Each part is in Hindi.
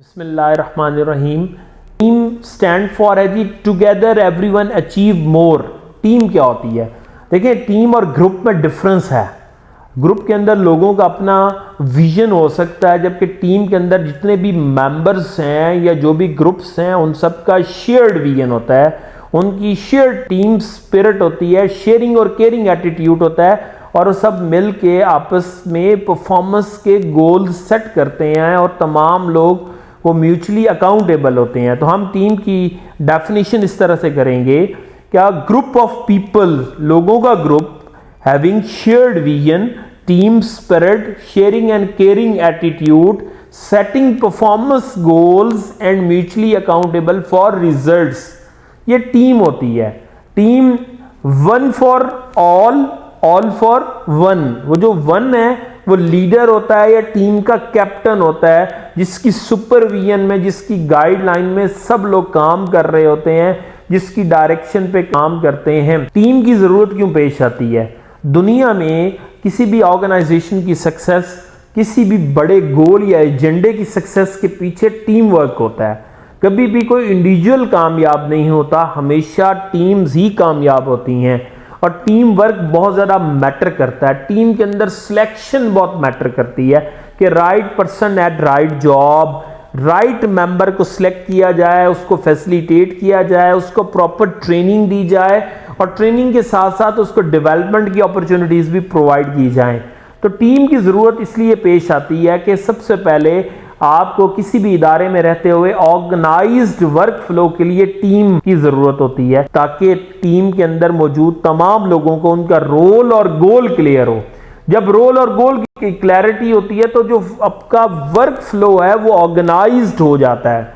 बिस्मिल्लाहिर्रहमानिर्रहीम। टीम स्टैंड फॉर है जी together everyone achieve more. Team क्या होती है? देखिए, टीम और ग्रुप में डिफरेंस है। ग्रुप के अंदर लोगों का अपना विजन हो सकता है, जबकि टीम के अंदर जितने भी मेंबर्स हैं या जो भी ग्रुप्स हैं उन सबका शेयर्ड विजन होता है, उनकी शेयर्ड टीम स्पिरिट होती है, शेयरिंग और केयरिंग एटीट्यूड होता है और सब मिल के आपस में परफॉर्मेंस के गोल सेट करते हैं और तमाम लोग वो म्यूचुअली अकाउंटेबल होते हैं। तो हम टीम की डेफिनेशन इस तरह से करेंगे, क्या ग्रुप ऑफ पीपल, लोगों का group, having shared vision, team spirit, sharing and caring attitude, setting performance goals and mutually accountable for results, ये टीम होती है। Team one for all, all for one. वो जो वन है वो लीडर होता है या टीम का कैप्टन होता है, जिसकी सुपरविजन में, जिसकी गाइडलाइन में सब लोग काम कर रहे होते हैं, जिसकी डायरेक्शन पे काम करते हैं। टीम की जरूरत क्यों पेश आती है? दुनिया में किसी भी ऑर्गेनाइजेशन की सक्सेस, किसी भी बड़े गोल या एजेंडे की सक्सेस के पीछे टीम वर्क होता है। कभी भी कोई इंडिविजुअल कामयाब नहीं होता, हमेशा टीम्स ही कामयाब होती हैं और टीम वर्क बहुत ज़्यादा मैटर करता है। टीम के अंदर सिलेक्शन बहुत मैटर करती है कि right person at right job, right member को सिलेक्ट किया जाए, उसको फैसिलिटेट किया जाए, उसको प्रॉपर ट्रेनिंग दी जाए और ट्रेनिंग के साथ साथ उसको डेवलपमेंट की अपॉर्चुनिटीज़ भी प्रोवाइड की जाएं। तो टीम की ज़रूरत इसलिए पेश आती है कि सबसे पहले आपको किसी भी इदारे में रहते हुए ऑर्गेनाइज्ड वर्क फ्लो के लिए टीम की जरूरत होती है, ताकि टीम के अंदर मौजूद तमाम लोगों को उनका रोल और गोल क्लियर हो। जब रोल और गोल की क्लैरिटी होती है तो जो आपका वर्क फ्लो है वो ऑर्गेनाइज्ड हो जाता है।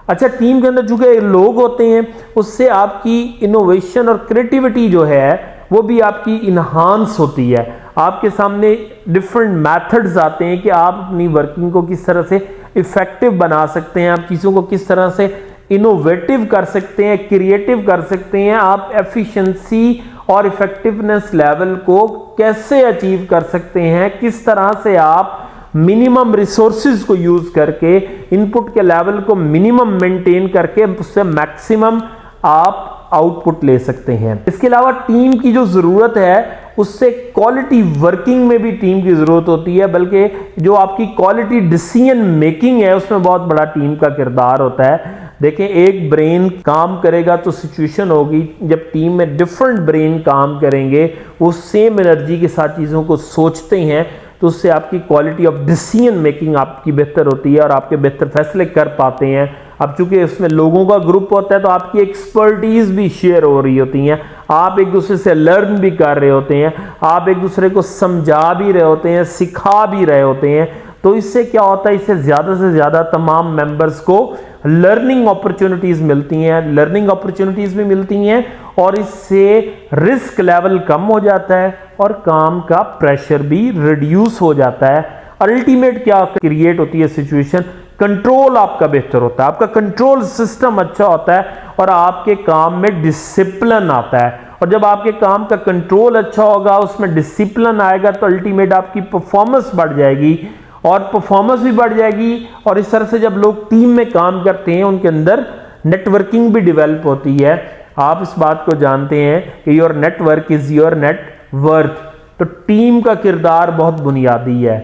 अच्छा, टीम के अंदर चूंकि लोग होते हैं, उससे आपकी इनोवेशन और क्रिएटिविटी जो है वो भी आपकी इन्हांस होती है। आपके सामने डिफरेंट मेथड्स आते हैं कि आप अपनी वर्किंग को किस तरह से इफेक्टिव बना सकते हैं, आप चीज़ों को किस तरह से इनोवेटिव कर सकते हैं, क्रिएटिव कर सकते हैं, आप एफिशिएंसी और इफेक्टिवनेस लेवल को कैसे अचीव कर सकते हैं, किस तरह से आप मिनिमम रिसोर्सेज को यूज करके इनपुट के लेवल को मिनिमम मेंटेन करके उससे मैक्सिमम आप आउटपुट ले सकते हैं। इसके अलावा टीम की जो जरूरत है उससे क्वालिटी वर्किंग में भी टीम की जरूरत होती है, बल्कि जो आपकी क्वालिटी डिसीजन मेकिंग है उसमें बहुत बड़ा टीम का किरदार होता है। देखें, एक ब्रेन काम करेगा तो सिचुएशन होगी, जब टीम में डिफरेंट ब्रेन काम करेंगे, वो सेम एनर्जी के साथ चीज़ों को सोचते हैं, तो उससे आपकी क्वालिटी ऑफ डिसीजन मेकिंग आपकी बेहतर होती है और आपके बेहतर फैसले कर पाते हैं। अब चूंकि इसमें लोगों का ग्रुप होता है तो आपकी एक्सपर्टीज भी शेयर हो रही होती हैं, आप एक दूसरे से लर्न भी कर रहे होते हैं, आप एक दूसरे को समझा भी रहे होते हैं, सिखा भी रहे होते हैं। तो इससे क्या होता है, इससे ज़्यादा से ज़्यादा तमाम मेंबर्स को लर्निंग अपॉर्चुनिटीज़ मिलती हैं, लर्निंग अपॉर्चुनिटीज़ भी मिलती हैं और इससे रिस्क लेवल कम हो जाता है और काम का प्रेशर भी रिड्यूस हो जाता है। अल्टीमेट क्या क्रिएट होती है सिचुएशन, कंट्रोल आपका बेहतर होता है, आपका कंट्रोल सिस्टम अच्छा होता है और आपके काम में डिसिप्लिन आता है। और जब आपके काम का कंट्रोल अच्छा होगा, उसमें डिसिप्लिन आएगा, तो अल्टीमेट आपकी परफॉर्मेंस बढ़ जाएगी और परफॉर्मेंस भी बढ़ जाएगी। और इस तरह से जब लोग टीम में काम करते हैं उनके अंदर नेटवर्किंग भी डेवलप होती है। आप इस बात को जानते हैं कि your network is your net worth. तो टीम का किरदार बहुत बुनियादी है।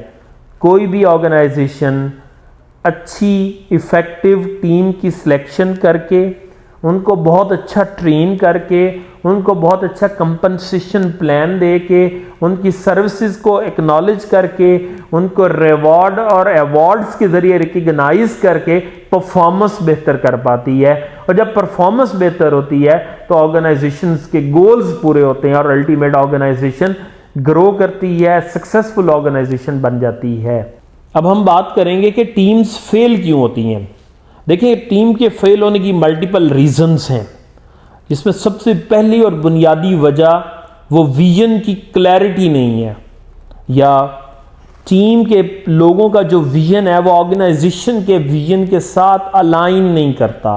कोई भी ऑर्गेनाइजेशन अच्छी इफेक्टिव टीम की सिलेक्शन करके, उनको बहुत अच्छा ट्रेन करके, उनको बहुत अच्छा कंपनसेशन प्लान दे के, उनकी सर्विसेज को एक्नॉलेज करके, उनको रिवॉर्ड और अवार्ड्स के जरिए रिकग्नाइज करके परफॉर्मेंस बेहतर कर पाती है। और जब परफॉर्मेंस बेहतर होती है तो ऑर्गेनाइजेशंस के गोल्स पूरे होते हैं और अल्टीमेट ऑर्गेनाइजेशन ग्रो करती है, सक्सेसफुल ऑर्गेनाइजेशन बन जाती है। अब हम बात करेंगे कि टीम्स फेल क्यों होती हैं। देखिए, टीम के फेल होने की मल्टीपल रीजंस हैं, जिसमें सबसे पहली और बुनियादी वजह वो विजन की क्लैरिटी नहीं है, या टीम के लोगों का जो विजन है वो ऑर्गेनाइजेशन के विजन के साथ अलाइन नहीं करता।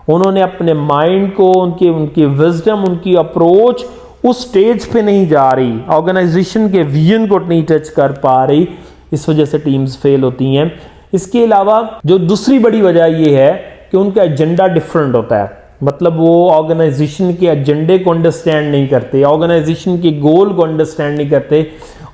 उन्होंने अपने माइंड को, उनकी विजडम, उनकी अप्रोच उस स्टेज पे नहीं जा रही, ऑर्गेनाइजेशन के विजन को नहीं टच कर पा रही। इस वजह से टीम्स फेल होती हैं। इसके अलावा जो दूसरी बड़ी वजह ये है कि उनका एजेंडा डिफरेंट होता है, मतलब वो ऑर्गेनाइजेशन के एजेंडे को अंडरस्टैंड नहीं करते, ऑर्गेनाइजेशन के गोल को अंडरस्टैंड नहीं करते,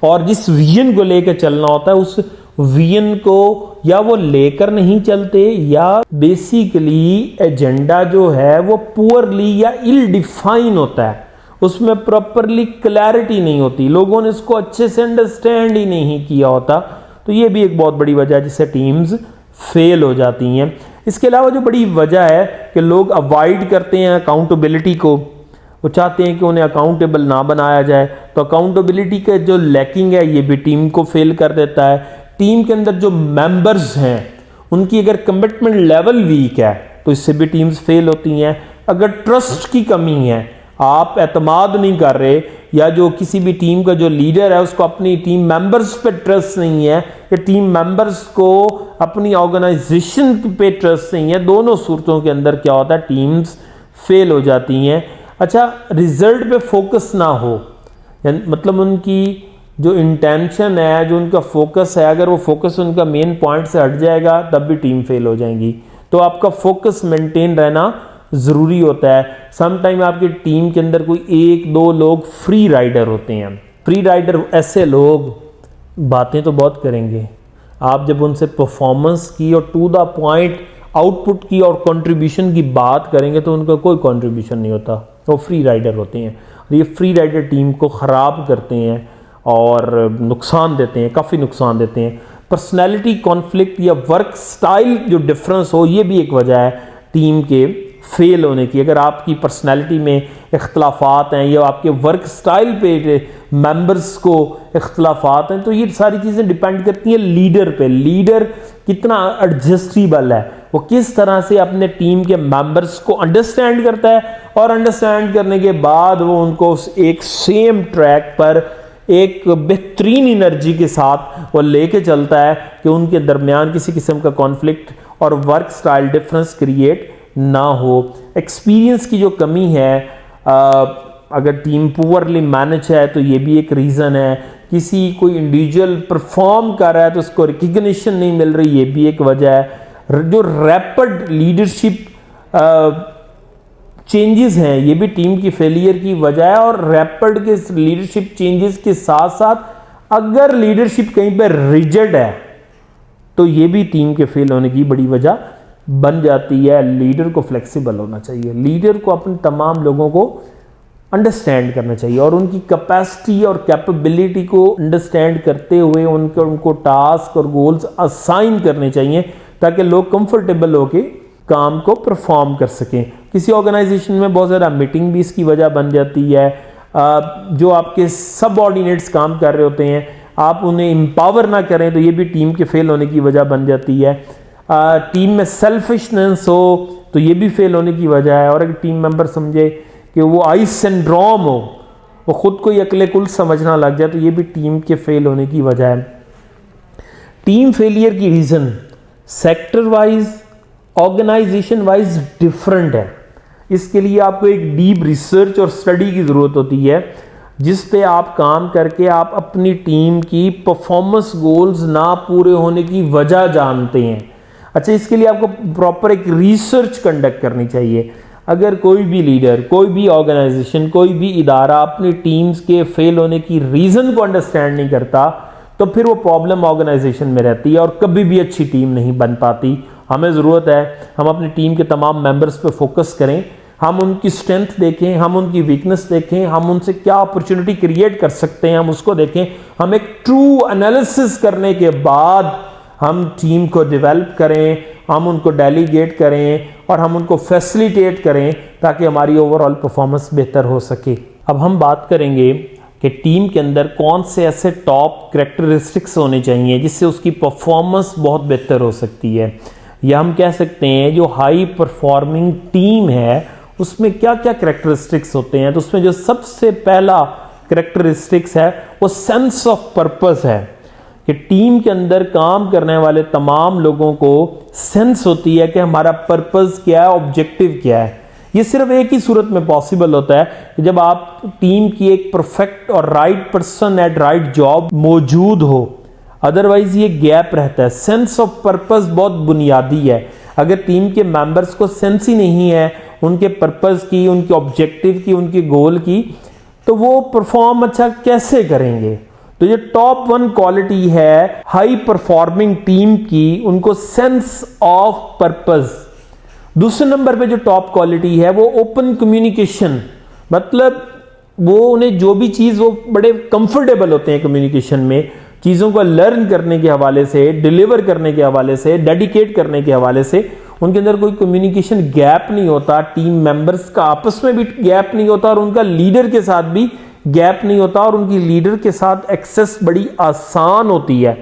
और जिस विजन को लेकर चलना होता है उस विजन को या वो लेकर नहीं चलते, या बेसिकली एजेंडा जो है वो पुअरली या इल डिफाइन होता है, उसमें प्रॉपरली क्लैरिटी नहीं होती, लोगों ने इसको अच्छे से अंडरस्टैंड ही नहीं किया होता। तो ये भी एक बहुत बड़ी वजह है जिससे टीम्स फेल हो जाती हैं। इसके अलावा जो बड़ी वजह है कि लोग अवॉइड करते हैं अकाउंटेबिलिटी को, वो चाहते हैं कि उन्हें अकाउंटेबल ना बनाया जाए, तो अकाउंटेबिलिटी का जो लैकिंग है ये भी टीम को फेल कर देता है। टीम के अंदर जो मेंबर्स हैं उनकी अगर कमिटमेंट लेवल वीक है तो इससे भी टीम्स फेल होती हैं। अगर ट्रस्ट की कमी है, आप एतमाद नहीं कर रहे, या जो किसी भी टीम का जो लीडर है उसको अपनी टीम मेंबर्स पे ट्रस्ट नहीं है, या टीम मेंबर्स को अपनी ऑर्गेनाइजेशन पे ट्रस्ट नहीं है, दोनों सूरतों के अंदर क्या होता है, टीम्स फेल हो जाती हैं। अच्छा, रिजल्ट पे फोकस ना हो, मतलब उनकी जो इंटेंशन है, जो उनका फोकस है, अगर वो फोकस उनका मेन पॉइंट से हट जाएगा तब भी टीम फेल हो जाएंगी। तो आपका फोकस मेंटेन रहना ज़रूरी होता है। सम टाइम आपकी टीम के अंदर कोई एक दो लोग फ्री राइडर होते हैं। फ्री राइडर ऐसे लोग बातें तो बहुत करेंगे, आप जब उनसे परफॉर्मेंस की और टू द पॉइंट आउटपुट की और कंट्रीब्यूशन की बात करेंगे तो उनका कोई कंट्रीब्यूशन नहीं होता, वो फ्री राइडर होते हैं। और ये फ्री राइडर टीम को ख़राब करते हैं और नुकसान देते हैं, काफ़ी नुकसान देते हैं। पर्सनैलिटी कॉन्फ्लिक्ट या वर्क स्टाइल जो डिफरेंस हो, ये भी एक वजह है टीम के फेल होने की। अगर आपकी पर्सनैलिटी में इख्तलाफात हैं या आपके वर्क स्टाइल पे मेंबर्स को इख्तलाफात हैं, तो ये सारी चीज़ें डिपेंड करती हैं लीडर पे। लीडर कितना एडजस्टेबल है, वो किस तरह से अपने टीम के मेंबर्स को अंडरस्टैंड करता है, और अंडरस्टैंड करने के बाद वो उनको एक सेम ट्रैक पर एक बेहतरीन एनर्जी के साथ वो लेके चलता है कि उनके दरमियान किसी किस्म का कॉन्फ्लिक्ट और वर्क स्टाइल डिफरेंस क्रिएट ना हो। एक्सपीरियंस की जो कमी है, अगर टीम पुअरली मैनेज है तो ये भी एक रीज़न है। किसी कोई इंडिविजुअल परफॉर्म कर रहा है तो उसको रिकग्निशन नहीं मिल रही, ये भी एक वजह है। जो रैपिड लीडरशिप चेंजेस हैं ये भी टीम की फेलियर की वजह है। और रैपिड के लीडरशिप चेंजेस के साथ साथ अगर लीडरशिप कहीं पर रिजिड है तो ये भी टीम के फेल होने की बड़ी वजह बन जाती है। लीडर को फ्लेक्सिबल होना चाहिए, लीडर को अपने तमाम लोगों को अंडरस्टैंड करना चाहिए और उनकी कैपेसिटी और कैपेबिलिटी को अंडरस्टैंड करते हुए उनको टास्क और गोल्स असाइन करने चाहिए ताकि लोग कंफर्टेबल होके काम को परफॉर्म कर सकें। किसी ऑर्गेनाइजेशन में बहुत ज़्यादा मीटिंग भी इसकी वजह बन जाती है। जो आपके सबऑर्डिनेट्स काम कर रहे होते हैं, आप उन्हें एम्पावर ना करें तो ये भी टीम के फेल होने की वजह बन जाती है। टीम में सेल्फिशनेस हो तो ये भी फेल होने की वजह है। और अगर टीम मेंबर समझे कि वो आई सिंड्रोम हो, वो खुद को ही अकेले कुल समझना लग जाए, तो ये भी टीम के फेल होने की वजह है। टीम फेलियर की reason sector wise, organisation wise different है। इसके लिए आपको एक डीप रिसर्च और स्टडी की ज़रूरत होती है जिस पे आप काम करके आप अपनी टीम की परफॉर्मेंस गोल्स ना पूरे होने की वजह जानते हैं। अच्छा, इसके लिए आपको प्रॉपर एक रिसर्च कंडक्ट करनी चाहिए। अगर कोई भी लीडर, कोई भी ऑर्गेनाइजेशन, कोई भी इदारा अपनी टीम्स के फेल होने की रीज़न को अंडरस्टैंड नहीं करता तो फिर वो प्रॉब्लम ऑर्गेनाइजेशन में रहती है और कभी भी अच्छी टीम नहीं बन पाती। हमें ज़रूरत है हम अपनी टीम के तमाम मेंबर्स पे फोकस करें, हम उनकी स्ट्रेंथ देखें, हम उनकी वीकनेस देखें, हम उनसे क्या अपॉर्चुनिटी क्रिएट कर सकते हैं हम उसको देखें। हम एक ट्रू एनालिसिस करने के बाद हम टीम को डेवलप करें, हम उनको डेलीगेट करें और हम उनको फैसिलिटेट करें ताकि हमारी ओवरऑल परफॉर्मेंस बेहतर हो सके। अब हम बात करेंगे कि टीम के अंदर कौन से ऐसे टॉप कैरेक्टरिस्टिक्स होने चाहिए जिससे उसकी परफॉर्मेंस बहुत बेहतर हो सकती है। या हम कह सकते हैं जो हाई परफॉर्मिंग टीम है उसमें क्या क्या कैरेक्टरिस्टिक्स होते हैं। तो उसमें जो सबसे पहला कैरेक्टरिस्टिक्स है वो सेंस ऑफ पर्पस है कि टीम के अंदर काम करने वाले तमाम लोगों को सेंस होती है कि हमारा पर्पस क्या है, ऑब्जेक्टिव क्या है। ये सिर्फ एक ही सूरत में पॉसिबल होता है कि जब आप टीम की एक परफेक्ट और right person at right job मौजूद हो। अदरवाइज ये गैप रहता है। सेंस ऑफ पर्पस बहुत बुनियादी है। अगर टीम के मेंबर्स को सेंस ही नहीं है उनके पर्पस की, उनके ऑब्जेक्टिव की, उनके गोल की, तो वो परफॉर्म अच्छा कैसे करेंगे। तो ये टॉप 1 क्वालिटी है हाई परफॉर्मिंग टीम की, उनको सेंस ऑफ पर्पस। दूसरे नंबर पे जो टॉप क्वालिटी है वो ओपन कम्युनिकेशन, मतलब वो उन्हें जो भी चीज़, वो बड़े कंफर्टेबल होते हैं कम्युनिकेशन में, चीज़ों को लर्न करने के हवाले से, डिलीवर करने के हवाले से, डेडिकेट करने के हवाले से उनके अंदर कोई कम्युनिकेशन गैप नहीं होता, टीम मेंबर्स का आपस में भी गैप नहीं होता और उनका लीडर के साथ भी गैप नहीं होता और उनकी लीडर के साथ एक्सेस बड़ी आसान होती है।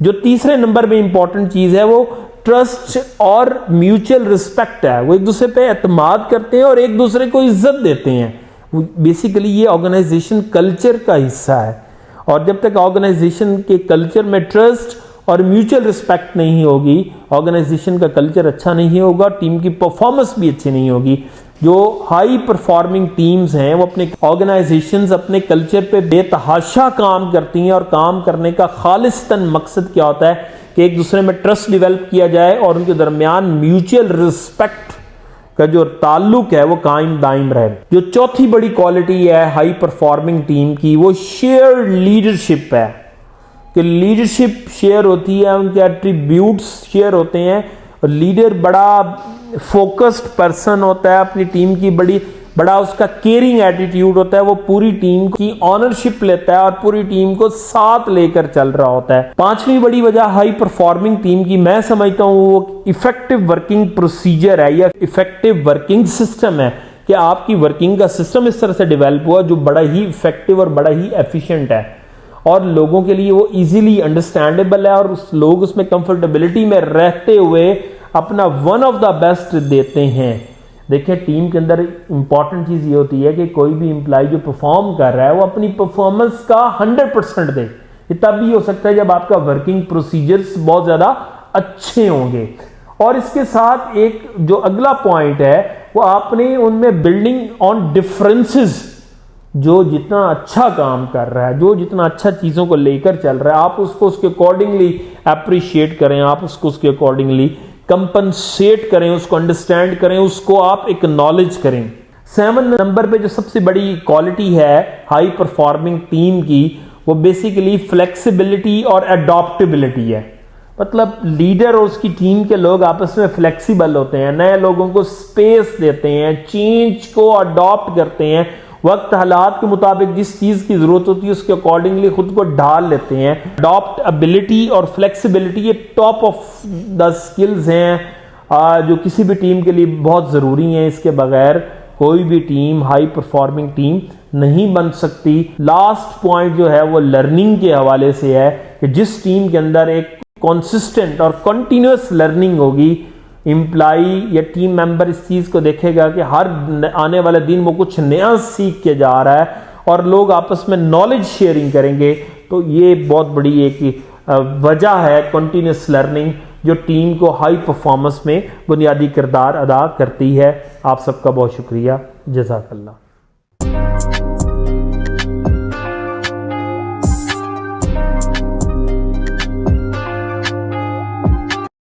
जो तीसरे नंबर पे इंपॉर्टेंट चीज़ है वो ट्रस्ट और म्यूचुअल रिस्पेक्ट है। वो एक दूसरे पे एतमाद करते हैं और एक दूसरे को इज्जत देते हैं। बेसिकली ये ऑर्गेनाइजेशन कल्चर का हिस्सा है और जब तक ऑर्गेनाइजेशन के कल्चर में ट्रस्ट और म्यूचुअल रिस्पेक्ट नहीं होगी, ऑर्गेनाइजेशन का कल्चर अच्छा नहीं होगा, टीम की परफॉर्मेंस भी अच्छी नहीं होगी। जो हाई परफॉर्मिंग टीम्स हैं वो अपने ऑर्गेनाइजेशंस अपने कल्चर पे बेतहाशा काम करती हैं और काम करने का खालिस्तन मकसद क्या होता है कि एक दूसरे में ट्रस्ट डेवलप किया जाए और उनके दरमियान म्यूचुअल रिस्पेक्ट का जो ताल्लुक है वो कायम दायम रहे। जो चौथी बड़ी क्वालिटी है हाई परफॉर्मिंग टीम की वो शेयर्ड लीडरशिप है, कि लीडरशिप शेयर होती है, उनके एट्रीब्यूट्स शेयर होते हैं और लीडर बड़ा फोकस्ड पर्सन होता है, अपनी टीम की बड़ा उसका केयरिंग एटीट्यूड होता है, वो पूरी टीम की ऑनरशिप लेता है और पूरी टीम को साथ लेकर चल रहा होता है। पांचवी बड़ी वजह हाई परफॉर्मिंग टीम की मैं समझता हूं वो इफेक्टिव वर्किंग प्रोसीजर है या इफेक्टिव वर्किंग सिस्टम है, कि आपकी वर्किंग का सिस्टम इस तरह से डेवलप हुआ जो बड़ा ही इफेक्टिव और बड़ा ही एफिशिएंट है और लोगों के लिए वो इजीली अंडरस्टैंडेबल है और लोग उसमें कंफर्टेबिलिटी में रहते हुए अपना वन ऑफ द बेस्ट देते हैं। देखिए टीम के अंदर इंपॉर्टेंट चीज ये होती है कि कोई भी एम्प्लॉय जो परफॉर्म कर रहा है वो अपनी परफॉर्मेंस का 100% दे। ये तब भी हो सकता है जब आपका वर्किंग प्रोसीजर्स बहुत ज्यादा अच्छे होंगे। और इसके साथ एक जो अगला पॉइंट है वो आपने उनमें बिल्डिंग ऑन डिफरेंसेस, जो जितना अच्छा काम कर रहा है, जो जितना अच्छा चीजों को लेकर चल रहा है, आप उसको उसके अकॉर्डिंगली अप्रिशिएट करें, आप उसको उसके अकॉर्डिंगली कंपनसेट करें, उसको अंडरस्टैंड करें, उसको आप एक्नॉलेज करें। 7 नंबर पे जो सबसे बड़ी क्वालिटी है हाई परफॉर्मिंग टीम की वो बेसिकली फ्लेक्सिबिलिटी और अडॉप्टेबिलिटी है। मतलब लीडर और उसकी टीम के लोग आपस में फ्लेक्सिबल होते हैं, नए लोगों को स्पेस देते हैं, चेंज को अडॉप्ट करते हैं, वक्त हालात के मुताबिक जिस चीज की जरूरत होती है उसके अकॉर्डिंगली खुद को ढाल लेते हैं। अडॉप्टेबिलिटी और फ्लेक्सिबिलिटी ये टॉप ऑफ द स्किल्स हैं जो किसी भी टीम के लिए बहुत जरूरी हैं। इसके बगैर कोई भी टीम हाई परफॉर्मिंग टीम नहीं बन सकती। लास्ट पॉइंट जो है वो लर्निंग के हवाले से है कि जिस टीम के अंदर एक कॉन्सिस्टेंट और कंटिन्यूअस लर्निंग होगी, एम्प्लॉई या टीम मेंबर इस चीज को देखेगा कि हर आने वाले दिन वो कुछ नया सीख के जा रहा है और लोग आपस में नॉलेज शेयरिंग करेंगे, तो ये बहुत बड़ी एक वजह है कंटिन्यूअस लर्निंग जो टीम को हाई परफॉर्मेंस में बुनियादी किरदार अदा करती है। आप सबका बहुत शुक्रिया, जज़ाकल्लाह।